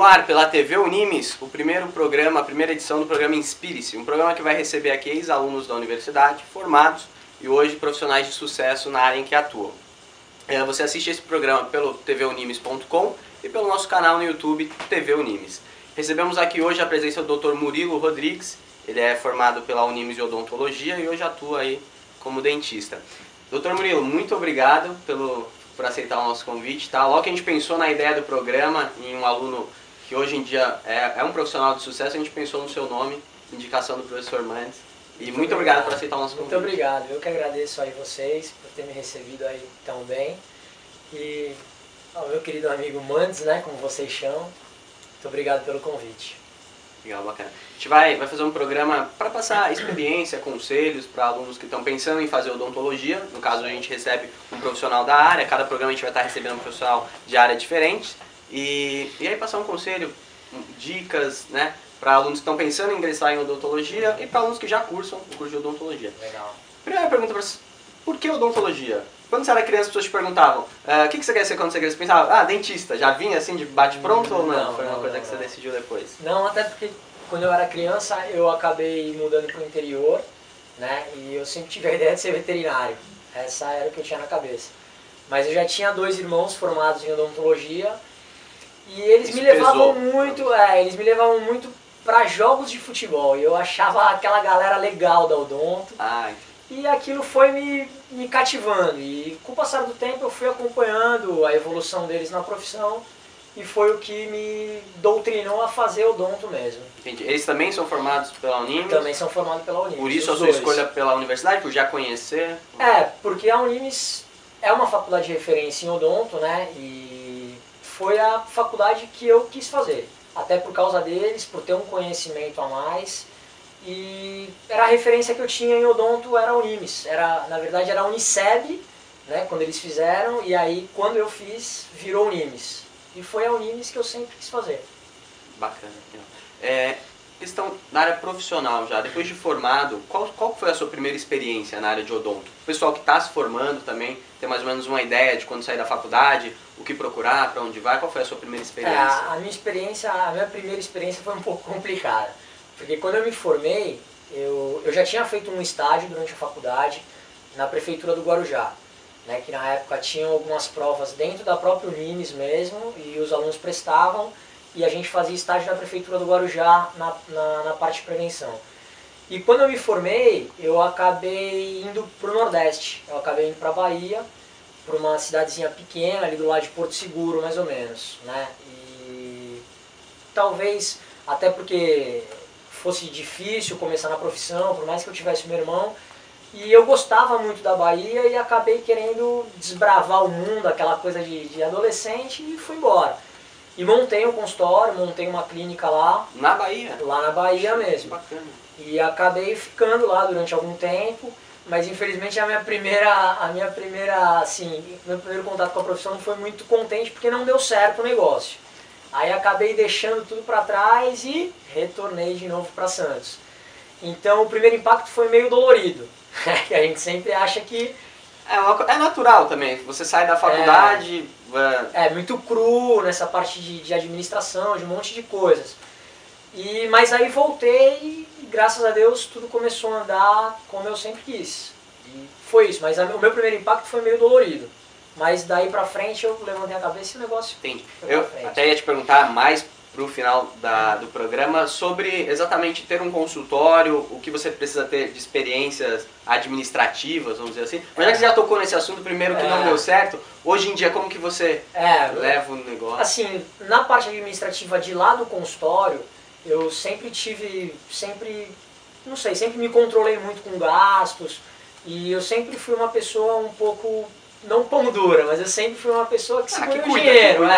ar pela TV Unimes o primeiro programa, a primeira edição do programa Inspire-se, um programa que vai receber aqui ex-alunos da universidade, formados e hoje profissionais de sucesso na área em que atuam. Você assiste esse programa pelo tvunimes.com e pelo nosso canal no YouTube TV Unimes. Recebemos aqui hoje a presença do Dr. Murilo Rodrigues, ele é formado pela Unimes de Odontologia e hoje atua aí como dentista. Dr. Murilo, muito obrigado por aceitar o nosso convite. Tá? Logo que a gente pensou na ideia do programa, em um aluno que hoje em dia é um profissional de sucesso, a gente pensou no seu nome, indicação do professor Mendes. E muito obrigado por aceitar o nosso convite. Muito obrigado, eu que agradeço aí vocês por ter me recebido aí tão bem. E ao meu querido amigo Mendes, né, como vocês chamam, muito obrigado pelo convite. Legal, bacana. A gente vai fazer um programa para passar experiência, conselhos para alunos que estão pensando em fazer odontologia. No caso, a gente recebe um profissional da área, cada programa a gente vai estar recebendo um profissional de área diferente. E aí passar um conselho, dicas, né, para alunos que estão pensando em ingressar em odontologia e para alunos que já cursam o curso de odontologia. Legal. Primeira pergunta para você, por que odontologia? Quando você era criança, as pessoas te perguntavam, o que você quer ser quando você crescer? Você pensava, dentista, já vinha assim de bate-pronto ou não? Foi uma coisa que você decidiu depois? Não, até porque quando eu era criança eu acabei mudando para o interior, né, e eu sempre tive a ideia de ser veterinário. Essa era o que eu tinha na cabeça. Mas eu já tinha 2 irmãos formados em odontologia e eles me levavam muito para jogos de futebol. E eu achava aquela galera legal da odonto. E aquilo foi me cativando. E com o passar do tempo eu fui acompanhando a evolução deles na profissão e foi o que me doutrinou a fazer odonto mesmo. Entendi. Eles também são formados pela Unimes? Também são formados pela Unimes. Por isso a sua escolha pela universidade, por já conhecer? Porque a Unimes é uma faculdade de referência em odonto, né? E foi a faculdade que eu quis fazer. Até por causa deles, por ter um conhecimento a mais. E era a referência que eu tinha em odonto, era a Unimes. Na verdade era a Uniceb, né, quando eles fizeram, e aí quando eu fiz, virou Unimes. E foi a Unimes que eu sempre quis fazer. Bacana. Questão na área profissional já, depois de formado, qual foi a sua primeira experiência na área de odonto? O pessoal que está se formando também tem mais ou menos uma ideia de quando sair da faculdade, o que procurar, para onde vai, qual foi a sua primeira experiência? A minha primeira experiência foi um pouco complicada. Porque quando eu me formei, eu já tinha feito um estágio durante a faculdade na prefeitura do Guarujá, né, que na época tinham algumas provas dentro da própria Unimes mesmo, e os alunos prestavam, e a gente fazia estágio na prefeitura do Guarujá na parte de prevenção. E quando eu me formei, eu acabei indo para o Nordeste, eu acabei indo para a Bahia, para uma cidadezinha pequena, ali do lado de Porto Seguro, mais ou menos, né, e talvez até porque fosse difícil começar na profissão, por mais que eu tivesse meu irmão, e eu gostava muito da Bahia e acabei querendo desbravar o mundo, aquela coisa de adolescente, e fui embora. E montei um consultório, montei uma clínica lá. Na Bahia? Lá na Bahia mesmo. Bacana. E acabei ficando lá durante algum tempo, mas infelizmente meu primeiro contato com a profissão não foi muito contente porque não deu certo o negócio. Aí acabei deixando tudo para trás e retornei de novo para Santos. Então o primeiro impacto foi meio dolorido. A gente sempre acha que... É natural também, você sai da faculdade... É muito cru nessa parte de administração, de um monte de coisas. Mas aí voltei e graças a Deus tudo começou a andar como eu sempre quis. E foi isso, mas o meu primeiro impacto foi meio dolorido. Mas daí pra frente eu levantei a cabeça e o negócio... Entendi. Eu até ia te perguntar mais pro final do programa sobre exatamente ter um consultório, o que você precisa ter de experiências administrativas, vamos dizer assim. Mas já que você já tocou nesse assunto, primeiro que não deu certo, hoje em dia como que você leva o negócio? Assim, na parte administrativa de lá do consultório, eu sempre sempre me controlei muito com gastos e eu sempre fui uma pessoa um pouco... não pão dura, mas eu sempre fui uma pessoa que segura o dinheiro.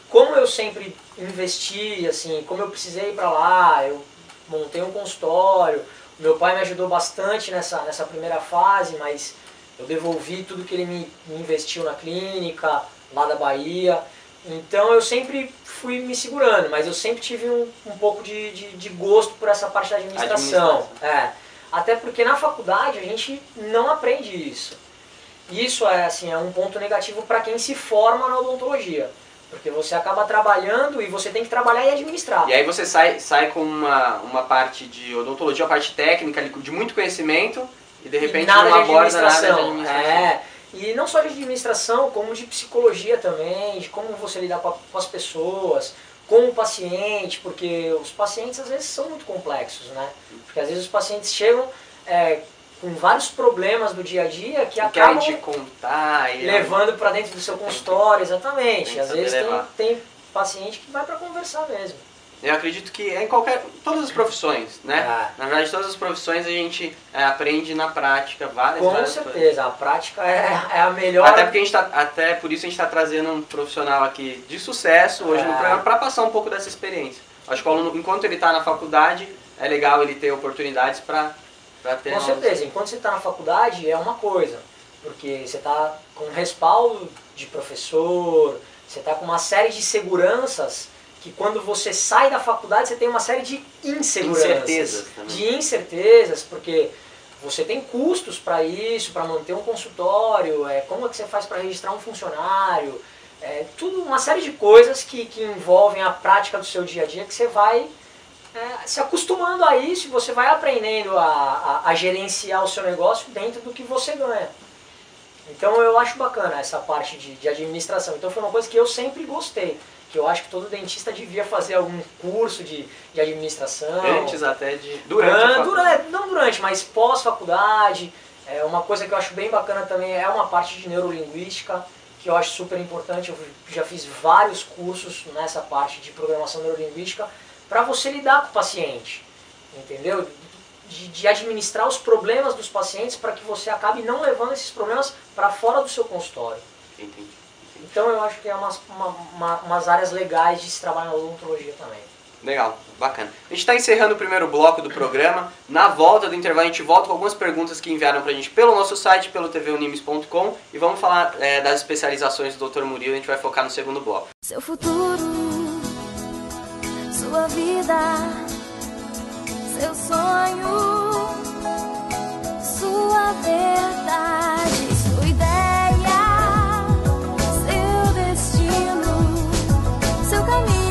Como eu sempre investi, assim, como eu precisei ir para lá, eu montei um consultório, meu pai me ajudou bastante nessa primeira fase, mas eu devolvi tudo que ele me investiu na clínica, lá da Bahia. Então eu sempre fui me segurando, mas eu sempre tive um pouco de gosto por essa parte da administração. Até porque na faculdade a gente não aprende isso. Isso é um ponto negativo para quem se forma na odontologia. Porque você acaba trabalhando e você tem que trabalhar e administrar. E aí você sai com uma parte de odontologia, uma parte técnica, de muito conhecimento, e de repente nada não de aborda nada de administração. administração. E não só de administração, como de psicologia também, de como você lidar com as pessoas, com o paciente, porque os pacientes às vezes são muito complexos, né? Porque às vezes os pacientes chegam com vários problemas do dia a dia que acabam te contar e levando para dentro do seu consultório, exatamente. Às vezes levar. tem paciente que vai para conversar mesmo. Eu acredito que é em todas as profissões, né? Na verdade, todas as profissões a gente aprende na prática várias certeza, coisas. a prática é a melhor. Até por isso a gente está trazendo um profissional aqui de sucesso hoje no programa para passar um pouco dessa experiência. Acho que o aluno, enquanto ele está na faculdade, é legal ele ter oportunidades para ter... Com certeza, enquanto você está na faculdade é uma coisa, porque você está com respaldo de professor, você está com uma série de seguranças que quando você sai da faculdade você tem uma série de inseguranças. De incertezas, porque você tem custos para isso, para manter um consultório, como é que você faz para registrar um funcionário, tudo uma série de coisas que envolvem a prática do seu dia a dia que você vai se acostumando a isso e você vai aprendendo a gerenciar o seu negócio dentro do que você ganha. Então eu acho bacana essa parte de administração. Então foi uma coisa que eu sempre gostei. Que eu acho que todo dentista devia fazer algum curso de administração. Antes até de... Não durante, mas pós-faculdade. Uma coisa que eu acho bem bacana também é uma parte de neurolinguística, que eu acho super importante. Eu já fiz vários cursos nessa parte de programação neurolinguística para você lidar com o paciente, entendeu? De administrar os problemas dos pacientes para que você acabe não levando esses problemas para fora do seu consultório. Entendi. Então eu acho que é umas áreas legais de se trabalhar na odontologia também. Legal, bacana. A gente está encerrando o primeiro bloco do programa. Na volta do intervalo a gente volta com algumas perguntas que enviaram pra gente pelo nosso site, pelo tvunimes.com, e vamos falar das especializações do Dr. Murilo. A gente vai focar no segundo bloco. Seu futuro, sua vida, seu sonho, sua verdade, sua ideia, seu destino, seu caminho.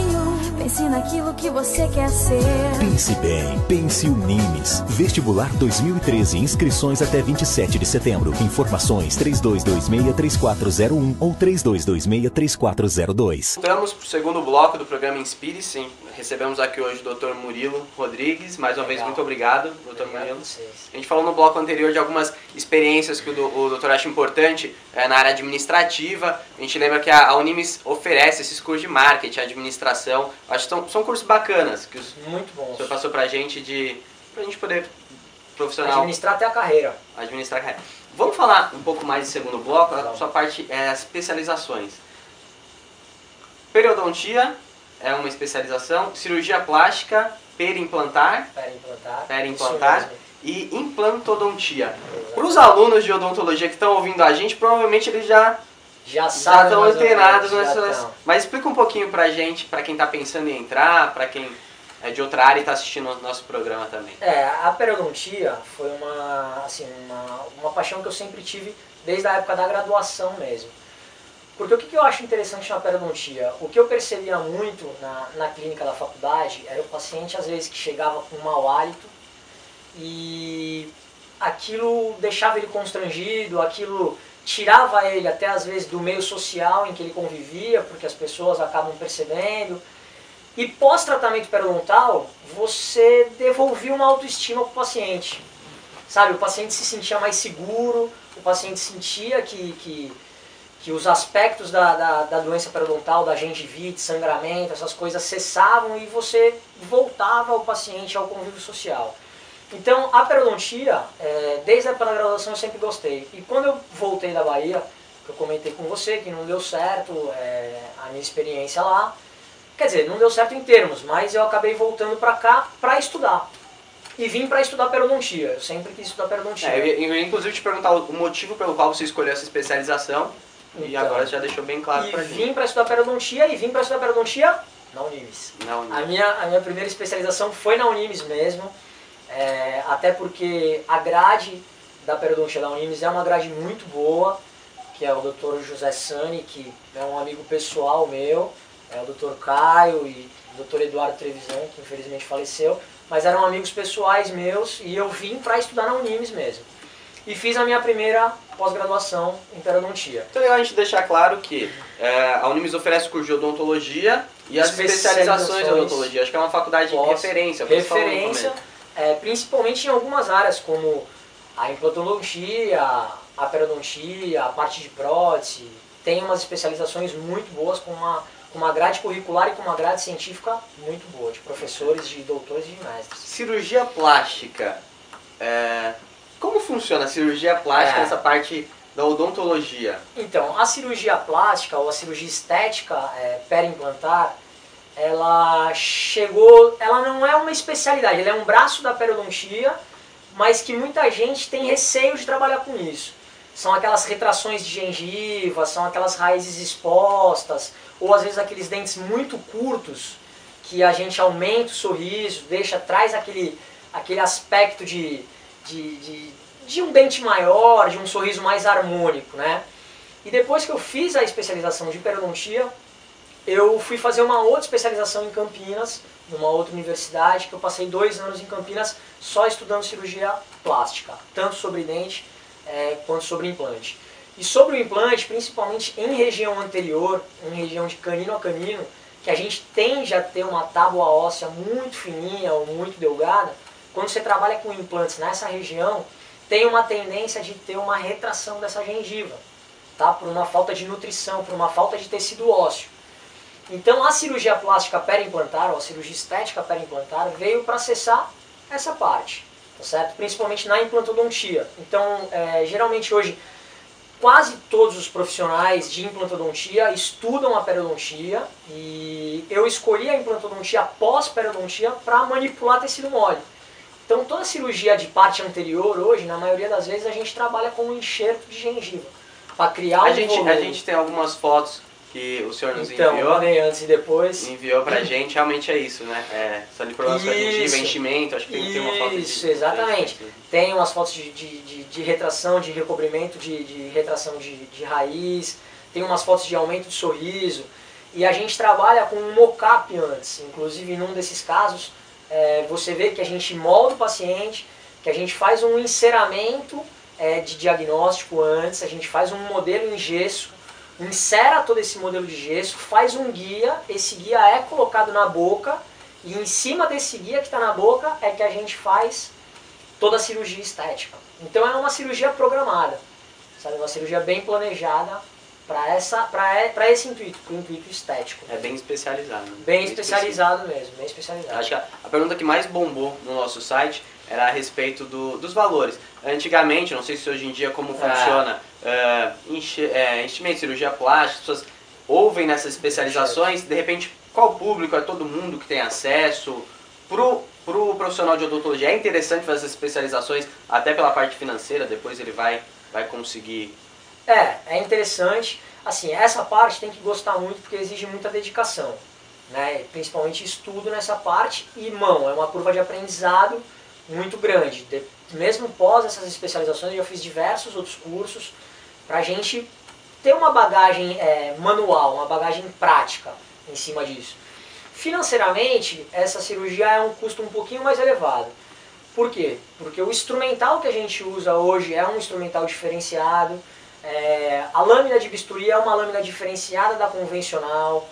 Pense naquilo que você quer ser. Pense bem, pense Unimes. Vestibular 2013, inscrições até 27 de setembro. Informações 3226-3401 ou 3226-3402. Voltamos para o segundo bloco do programa Inspire-se. Recebemos aqui hoje o Dr. Murilo Rodrigues. Mais uma vez, muito obrigado, Dr. Murilo. A gente falou no bloco anterior de algumas experiências que o doutor acha importante na área administrativa. A gente lembra que a Unimes oferece esses cursos de marketing, administração. Acho que são cursos bacanas que muito bons. O senhor passou pra gente pra gente poder profissional administrar até a carreira. Administrar a carreira. Vamos falar um pouco mais do segundo bloco, a sua parte as especializações. Periodontia é uma especialização, cirurgia plástica, perimplantar e implantodontia. Para os alunos de odontologia que estão ouvindo a gente, provavelmente eles já estão antenados nessas. Mas explica um pouquinho pra gente, pra quem tá pensando em entrar, pra quem é de outra área e tá assistindo o nosso programa também. A periodontia foi uma paixão que eu sempre tive desde a época da graduação mesmo. Porque o que eu acho interessante na periodontia? O que eu percebia muito na clínica da faculdade era o paciente às vezes que chegava com um mau hálito e aquilo deixava ele constrangido, aquilo tirava ele até às vezes do meio social em que ele convivia, porque as pessoas acabam percebendo. E pós-tratamento periodontal, você devolvia uma autoestima para o paciente. Sabe, o paciente se sentia mais seguro, o paciente sentia que os aspectos da doença periodontal, da gengivite, sangramento, essas coisas cessavam e você voltava o paciente ao convívio social. Então, a periodontia, desde a época da graduação eu sempre gostei. E quando eu voltei da Bahia, que eu comentei com você que não deu certo a minha experiência lá, quer dizer, não deu certo em termos, mas eu acabei voltando para cá para estudar. E vim para estudar periodontia, eu sempre quis estudar periodontia. Eu ia inclusive te perguntar o motivo pelo qual você escolheu essa especialização, então, e agora você já deixou bem claro para gente. Vim para estudar periodontia na Unimes. A minha primeira especialização foi na Unimes mesmo. Até porque a grade da periodontia da Unimes é uma grade muito boa, que é o Dr. José Sani, que é um amigo pessoal meu, é o Dr. Caio e o Dr. Eduardo Trevisan, que infelizmente faleceu, mas eram amigos pessoais meus e eu vim para estudar na Unimes mesmo. E fiz a minha primeira pós-graduação em periodontia. Então é legal a gente deixar claro que a Unimes oferece curso de odontologia e as especializações em odontologia. Acho que é uma faculdade de referência. Referência, principalmente em algumas áreas, como a implantodontia, a periodontia, a parte de prótese. Tem umas especializações muito boas, com uma grade curricular e com uma grade científica muito boa, de professores, de doutores e de mestres. Cirurgia plástica. Como funciona a cirurgia plástica nessa parte da odontologia? Então, a cirurgia plástica ou a cirurgia estética perimplantar, ela não é uma especialidade, ela é um braço da periodontia, mas que muita gente tem receio de trabalhar com isso. São aquelas retrações de gengiva, são aquelas raízes expostas, ou às vezes aqueles dentes muito curtos, que a gente aumenta o sorriso, traz aquele aspecto de um dente maior, de um sorriso mais harmônico, né? E depois que eu fiz a especialização de periodontia, eu fui fazer uma outra especialização em Campinas, numa outra universidade, que eu passei 2 anos em Campinas só estudando cirurgia plástica, tanto sobre dente quanto sobre implante. E sobre o implante, principalmente em região anterior, em região de canino a canino, que a gente tende a ter uma tábua óssea muito fininha ou muito delgada, quando você trabalha com implantes nessa região, tem uma tendência de ter uma retração dessa gengiva, tá? Por uma falta de nutrição, por uma falta de tecido ósseo. Então a cirurgia plástica perimplantar, ou a cirurgia estética perimplantar, veio para acessar essa parte, tá certo? Principalmente na implantodontia. Então, geralmente hoje, quase todos os profissionais de implantodontia estudam a periodontia, e eu escolhi a implantodontia pós-periodontia para manipular tecido mole. Então toda cirurgia de parte anterior hoje, na maioria das vezes, a gente trabalha com um enxerto de gengiva, para criar A gente tem algumas fotos que o senhor nos enviou. Então, antes e depois. Enviou pra gente, realmente é isso, né? Só de problemas com a gengiva, enchimento, acho que tem uma foto disso. Isso, exatamente. Tem umas fotos de retração, de recobrimento, de retração de raiz, tem umas fotos de aumento de sorriso. E a gente trabalha com um mock-up antes, inclusive num desses casos, você vê que a gente molda o paciente, que a gente faz um enceramento de diagnóstico antes, a gente faz um modelo em gesso, insera todo esse modelo de gesso, faz um guia, esse guia é colocado na boca, e em cima desse guia que está na boca é que a gente faz toda a cirurgia estética. Então é uma cirurgia programada, sabe? Uma cirurgia bem planejada para esse intuito, para o intuito estético. É bem especializado. Bem especializado mesmo, bem especializado. Acho que a pergunta que mais bombou no nosso site era a respeito dos valores. Antigamente, não sei se hoje em dia como funciona, enchimento, cirurgia plástica, as pessoas ouvem nessas especializações, de repente, qual público, é todo mundo que tem acesso? Pro profissional de odontologia é interessante fazer essas especializações, até pela parte financeira, depois ele vai conseguir... É interessante. Assim, essa parte tem que gostar muito porque exige muita dedicação, né? Principalmente estudo nessa parte e é uma curva de aprendizado muito grande. Mesmo pós essas especializações, eu já fiz diversos outros cursos para a gente ter uma bagagem manual, uma bagagem prática em cima disso. Financeiramente, essa cirurgia é um custo um pouquinho mais elevado. Por quê? Porque o instrumental que a gente usa hoje é um instrumental diferenciado, a lâmina de bisturi é uma lâmina diferenciada da convencional,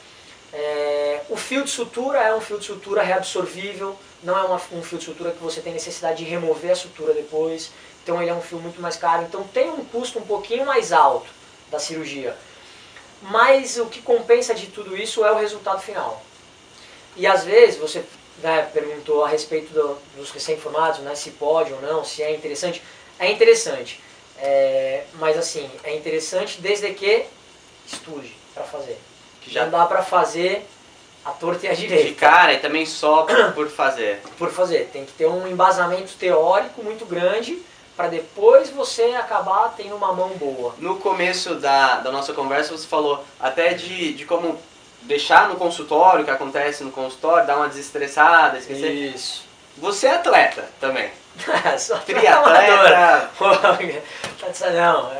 o fio de sutura é um fio de sutura reabsorvível, não é um fio de sutura que você tem necessidade de remover a sutura depois, então ele é um fio muito mais caro, então tem um custo um pouquinho mais alto da cirurgia. Mas o que compensa de tudo isso é o resultado final. E às vezes você perguntou a respeito dos recém-formados, né, se pode ou não, se é interessante. É interessante, mas assim, é interessante desde que estude para fazer. Que já não dá para fazer a torta e a direita. De cara e também só por fazer. Por fazer. Tem que ter um embasamento teórico muito grande para depois você acabar tendo uma mão boa. No começo da nossa conversa você falou até de como deixar no consultório, o que acontece no consultório, dar uma desestressada, esquecer. Isso. Você é atleta também. Só triatleta. Não,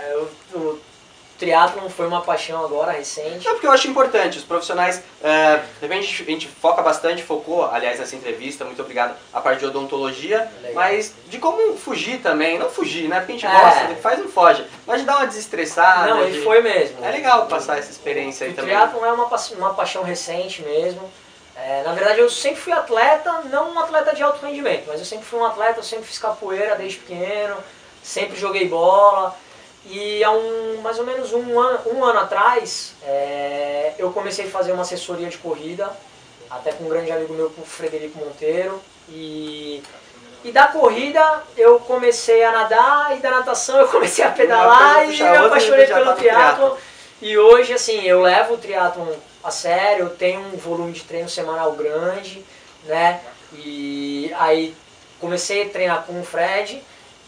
triatlon foi uma paixão agora, recente. Não, porque eu acho importante, os profissionais, de repente a gente focou, aliás, nessa entrevista, muito obrigado, a parte de odontologia, Legal. mas de como fugir também, não fugir, né, porque a gente gosta, faz não foge, mas de dar uma desestressada. Não, e foi mesmo. É legal passar essa experiência aí também. O triatlon é uma paixão recente mesmo. Na verdade eu sempre fui atleta, não um atleta de alto rendimento, mas eu sempre fui um atleta, eu sempre fiz capoeira desde pequeno, sempre joguei bola. E há mais ou menos um ano atrás, eu comecei a fazer uma assessoria de corrida, até com um grande amigo meu, com o Frederico Monteiro. E da corrida eu comecei a nadar, e da natação eu comecei a pedalar, e me apaixonei pelo triatlon. E hoje, assim, eu levo o triatlon a sério, eu tenho um volume de treino semanal grande, né? E aí comecei a treinar com o Fred,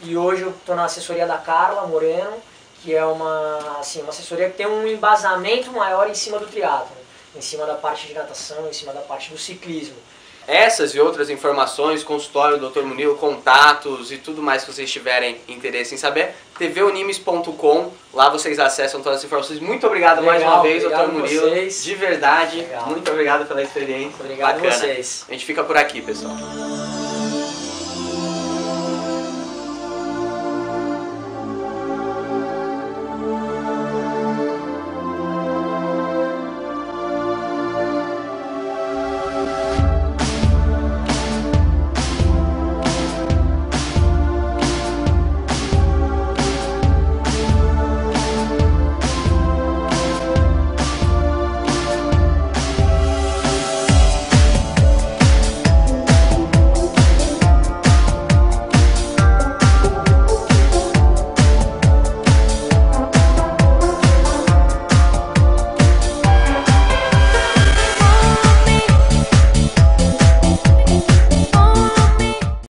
e hoje eu estou na assessoria da Carla Moreno, que é uma assessoria que tem um embasamento maior em cima do triatlon, em cima da parte de natação, em cima da parte do ciclismo. Essas e outras informações, consultório do Dr. Munilo, contatos e tudo mais que vocês tiverem interesse em saber, tvunimes.com, lá vocês acessam todas as informações. Muito obrigado mais uma vez, Dr. Munilo, de verdade, muito obrigado pela experiência. Obrigado a bacana. vocês. A gente fica por aqui, pessoal.